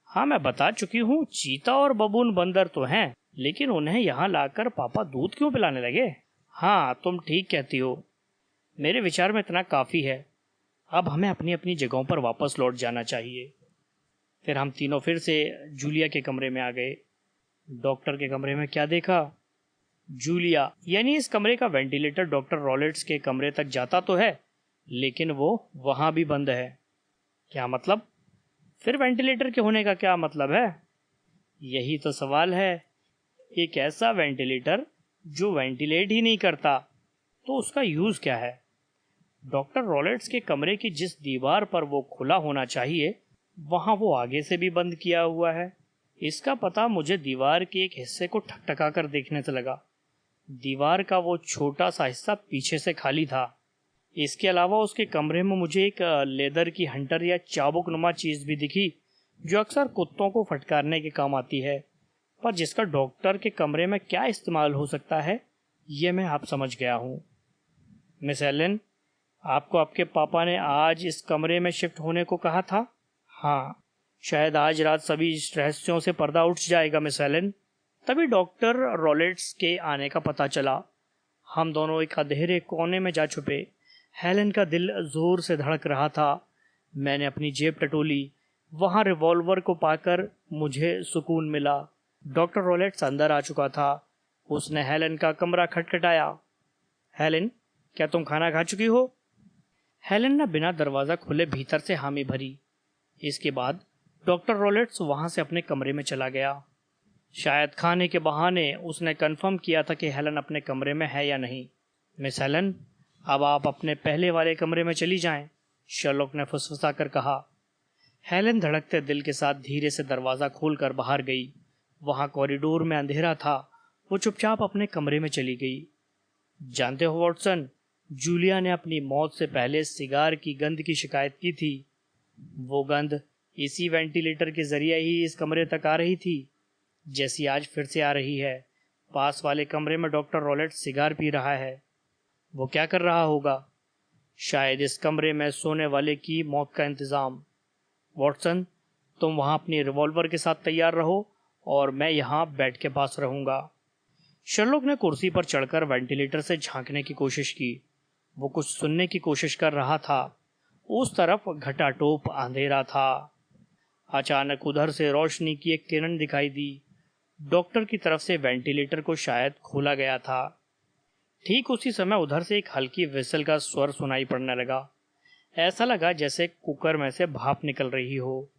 हाँ, मैं बता चुकी हूँ, चीता और बबून बंदर तो हैं, लेकिन उन्हें यहाँ लाकर पापा दूध क्यों पिलाने लगे? हाँ, तुम ठीक कहती हो। मेरे विचार में इतना काफी है। अब हमें अपनी अपनी जगहों पर वापस लौट जाना चाहिए। फिर हम तीनों फिर से जूलिया के कमरे में आ गए। डॉक्टर के कमरे में क्या देखा? जूलिया, यानी इस कमरे का वेंटिलेटर डॉक्टर रॉलेट्स के कमरे तक जाता तो है, लेकिन वो वहां भी बंद है। क्या मतलब? फिर वेंटिलेटर के होने का क्या मतलब है? यही तो सवाल है। एक ऐसा वेंटिलेटर जो वेंटिलेट ही नहीं करता, तो उसका यूज क्या है? डॉक्टर रॉलेट्स के कमरे की जिस दीवार पर वो खुला होना चाहिए, वहां वो आगे से भी बंद किया हुआ है। इसका पता मुझे दीवार के एक हिस्से को ठकठका कर देखने से लगा। दीवार का वो छोटा सा हिस्सा पीछे से खाली था। इसके अलावा उसके कमरे में मुझे एक लेदर की हंटर या चाबुक नुमा चीज भी दिखी, जो अक्सर कुत्तों को फटकारने के काम आती है, पर जिसका डॉक्टर के कमरे में क्या इस्तेमाल हो सकता है, ये मैं आप समझ गया हूँ। मिस एलन, आपको आपके पापा ने आज इस कमरे में शिफ्ट होने को कहा था? हाँ, शायद आज रात सभी रहस्यों से पर्दा उठ जाएगा मिस एलन। तभी डॉक्टर रॉलेट्स के आने का पता चला। हम दोनों एक अंधेरे कोने में जा छुपे। हेलन का दिल जोर से धड़क रहा था। मैंने अपनी जेब टटोली। वहां रिवॉल्वर को पाकर मुझे सुकून मिला। डॉक्टर रॉलेट्स अंदर आ चुका था। उसने हेलन का कमरा खटखटाया। हेलन, क्या तुम खाना खा चुकी हो? हेलन ने बिना दरवाजा खुले भीतर से हामी भरी। इसके बाद डॉक्टर रॉलेट्स वहां से अपने कमरे में चला गया। शायद खाने के बहाने उसने कंफर्म किया था कि हेलन अपने कमरे में है या नहीं। मिस हेलन, अब आप अपने पहले वाले कमरे में चली जाएं, शर्लॉक ने फुसफुसा कर कहा। हेलन धड़कते दिल के साथ धीरे से दरवाजा खोलकर बाहर गई। वहां कॉरिडोर में अंधेरा था। वो चुपचाप अपने कमरे में चली गई। जानते हो वॉटसन, जूलिया ने अपनी मौत से पहले सिगार की गंध की शिकायत की थी। वो गंध इसी वेंटिलेटर के जरिए ही इस कमरे तक आ रही थी, जैसी आज फिर से आ रही है। पास वाले कमरे में डॉक्टर रॉलेट सिगार पी रहा है। वो क्या कर रहा होगा? शायद इस कमरे में सोने वाले की मौत का इंतजाम। वॉटसन, तुम वहां अपनी रिवॉल्वर के साथ तैयार रहो और मैं यहाँ बेड के पास रहूंगा। शर्लॉक ने कुर्सी पर चढ़कर वेंटिलेटर से झांकने की कोशिश की। वो कुछ सुनने की कोशिश कर रहा था। उस तरफ घटाटोप अंधेरा था। अचानक उधर से रोशनी की एक किरण दिखाई दी। डॉक्टर की तरफ से वेंटिलेटर को शायद खोला गया था। ठीक उसी समय उधर से एक हल्की विसल का स्वर सुनाई पड़ने लगा। ऐसा लगा जैसे कुकर में से भाप निकल रही हो।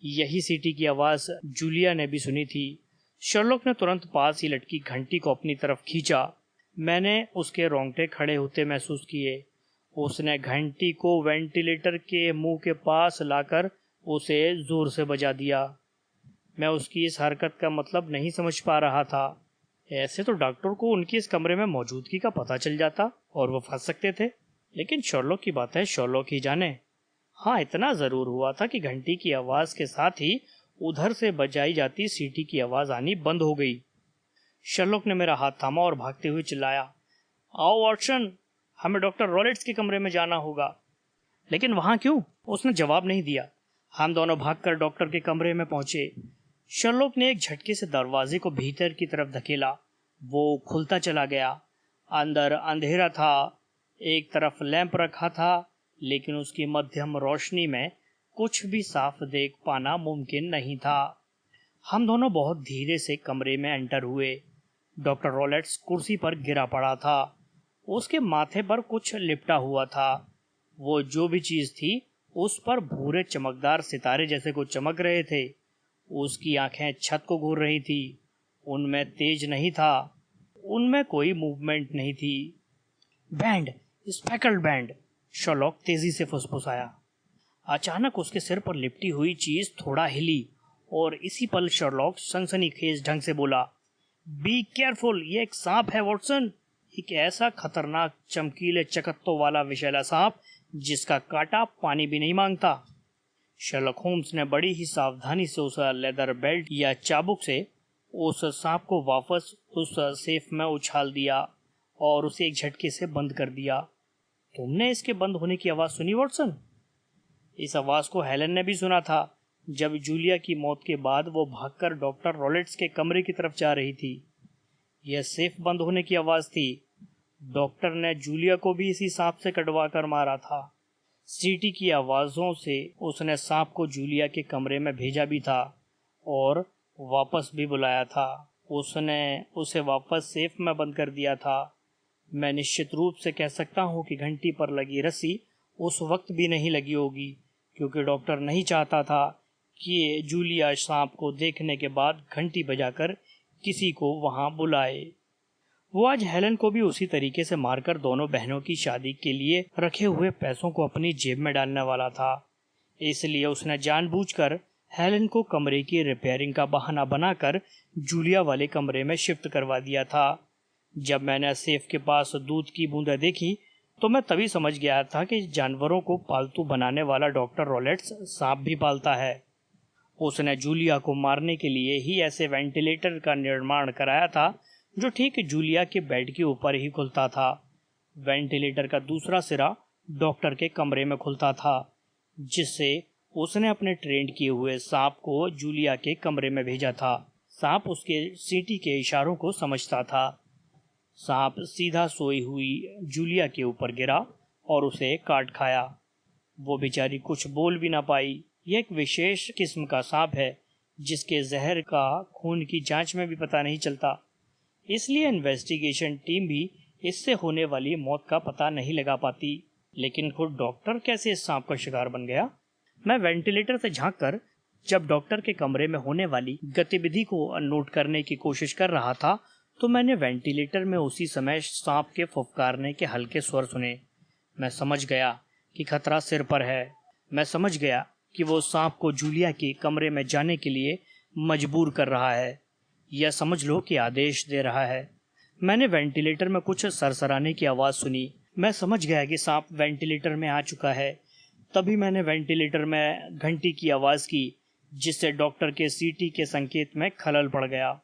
यही सीटी की आवाज जूलिया ने भी सुनी थी। शर्लॉक ने तुरंत पास ही लटकी घंटी को अपनी तरफ खींचा। मैंने उसके रोंगटे खड़े होते महसूस किए। उसने घंटी को वेंटिलेटर के मुंह के पास लाकर उसे जोर से बजा दिया। मैं उसकी इस हरकत का मतलब नहीं समझ पा रहा था। ऐसे तो डॉक्टर को उनकी इस कमरे में मौजूदगी का पता चल जाता और वो फंस सकते थे, लेकिन शर्लॉक की बात है, शर्लॉक ही जाने। हाँ, इतना जरूर हुआ था कि घंटी की आवाज के साथ ही उधर से बजाई जाती सीटी की आवाज आनी बंद हो गई। शर्लॉक ने मेरा हाथ थामा और भागते हुए चिल्लाया, आओ वॉटसन, हमें डॉक्टर रॉलेट्स के कमरे में जाना होगा। लेकिन वहां क्यों? उसने जवाब नहीं दिया। हम दोनों भागकर डॉक्टर के कमरे में पहुंचे। शर्लॉक ने एक झटके से दरवाजे को भीतर की तरफ धकेला। वो खुलता चला गया। अंदर अंधेरा था। एक तरफ लैंप रखा था, लेकिन उसकी मध्यम रोशनी में कुछ भी साफ देख पाना मुमकिन नहीं था। हम दोनों बहुत धीरे से कमरे में एंटर हुए। डॉक्टर रॉलेट्स कुर्सी पर गिरा पड़ा था। उसके माथे पर कुछ लिपटा हुआ था। वो जो भी चीज थी, उस पर भूरे चमकदार सितारे जैसे कुछ चमक रहे थे। उसकी आंखें छत को घूर रही थी। उनमें तेज नहीं था। उनमें कोई मूवमेंट नहीं थी। बैंड, स्पेकल्ड बैंड, शर्लॉक तेजी से फुसफुसाया। अचानक उसके सिर पर लिपटी हुई चीज थोड़ा हिली और इसी पल शर्लॉक सनसनीखेज ढंग से बोला, बी केयरफुल, ये एक सांप है वॉटसन। एक ऐसा खतरनाक चमकीले चकत्तों वाला विषैला सांप जिसका कांटा पानी भी नहीं मांगता। शर्लॉक होम्स ने बड़ी ही सावधानी से उस लेदर बेल्ट या चाबुक से उस सांप को वापस उस सेफ में उछाल दिया और उसे एक झटके से बंद कर दिया। तुमने इसके बंद होने की आवाज सुनी वॉटसन? इस आवाज को हेलन ने भी सुना था। जब जूलिया की मौत के बाद वो भागकर डॉक्टर रॉलेट्स के कमरे की तरफ जा रही थी। यह सेफ बंद होने की आवाज थी। डॉक्टर ने जूलिया को भी इसी सांप से कटवा कर मारा था। सीटी की आवाज़ों से उसने सांप को जूलिया के कमरे में भेजा भी था और वापस भी बुलाया था। उसने उसे वापस सेफ में बंद कर दिया था। मैं निश्चित रूप से कह सकता हूँ कि घंटी पर लगी रस्सी उस वक्त भी नहीं लगी होगी, क्योंकि डॉक्टर नहीं चाहता था कि जूलिया सांप को देखने के बाद घंटी बजाकर किसी को वहां बुलाए। वो आज हेलन को भी उसी तरीके से मारकर दोनों बहनों की शादी के लिए रखे हुए पैसों को अपनी जेब में डालने वाला था। इसलिए उसने जानबूझकर हेलन को कमरे की रिपेयरिंग का बहाना बनाकर जूलिया वाले कमरे में शिफ्ट करवा दिया था। जब मैंने सेफ के पास दूध की बूंदें देखी तो मैं तभी समझ गया था कि जानवरों को पालतू बनाने वाला डॉक्टर रॉलेट्स सांप भी पालता है। उसने जूलिया को मारने के लिए ही ऐसे वेंटिलेटर का निर्माण कराया था जो ठीक जूलिया के बेड के ऊपर ही खुलता था। वेंटिलेटर का दूसरा सिरा डॉक्टर के कमरे में खुलता था, जिससे उसने अपने ट्रेंड किए हुए सांप को जूलिया के कमरे में भेजा था। सांप उसके सीटी के इशारों को समझता था। सांप सीधा सोई हुई जूलिया के ऊपर गिरा और उसे काट खाया। वो बेचारी कुछ बोल भी ना पाई। यह एक विशेष किस्म का सांप है जिसके जहर का खून की जांच में भी पता नहीं चलता, इसलिए इन्वेस्टिगेशन टीम भी इससे होने वाली मौत का पता नहीं लगा पाती। लेकिन खुद डॉक्टर कैसे इस सांप का शिकार बन गया? मैं वेंटिलेटर से झांककर जब डॉक्टर के कमरे में होने वाली गतिविधि को नोट करने की कोशिश कर रहा था तो मैंने वेंटिलेटर में उसी समय सांप के फुफकारने के हल्के स्वर सुने। मैं समझ गया कि खतरा सिर पर है। मैं समझ गया कि वो सांप को जूलिया के कमरे में जाने के लिए मजबूर कर रहा है, या समझ लो कि आदेश दे रहा है। मैंने वेंटिलेटर में कुछ सरसराने की आवाज़ सुनी। मैं समझ गया कि सांप वेंटिलेटर में आ चुका है। तभी मैंने वेंटिलेटर में घंटी की आवाज़ की, जिससे डॉक्टर के सीटी के संकेत में खलल पड़ गया।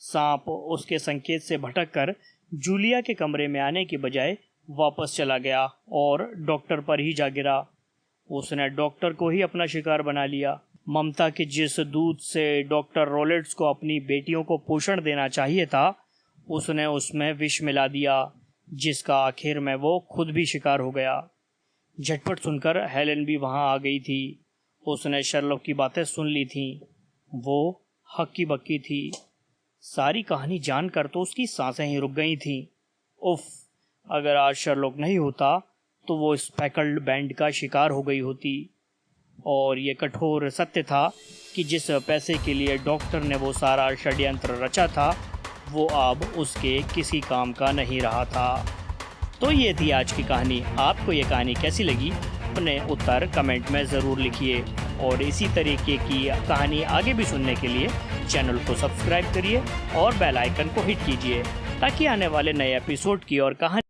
सांप उसके संकेत से भटककर जूलिया के कमरे में आने की बजाय वापस चला गया और डॉक्टर पर ही जा गिरा। उसने डॉक्टर को ही अपना शिकार बना लिया। ममता के जिस दूध से डॉक्टर रॉलेट्स को अपनी बेटियों को पोषण देना चाहिए था, उसने उसमें विष मिला दिया, जिसका आखिर में वो खुद भी शिकार हो गया। झटपट सुनकर हेलेन भी वहां आ गई थी। उसने शर्लॉक की बातें सुन ली थी। वो हक्की बक्की थी। सारी कहानी जानकर तो उसकी सांसें ही रुक गई थीं। उफ, अगर आज शर्लॉक नहीं होता तो वो स्पेकल्ड बैंड का शिकार हो गई होती। और ये कठोर सत्य था कि जिस पैसे के लिए डॉक्टर ने वो सारा षड्यंत्र रचा था, वो अब उसके किसी काम का नहीं रहा था। तो ये थी आज की कहानी। आपको ये कहानी कैसी लगी? अपने उत्तर कमेंट में ज़रूर लिखिए और इसी तरीके की कहानी आगे भी सुनने के लिए चैनल को सब्सक्राइब करिए और बेल आइकन को हिट कीजिए ताकि आने वाले नए एपिसोड की और कहानी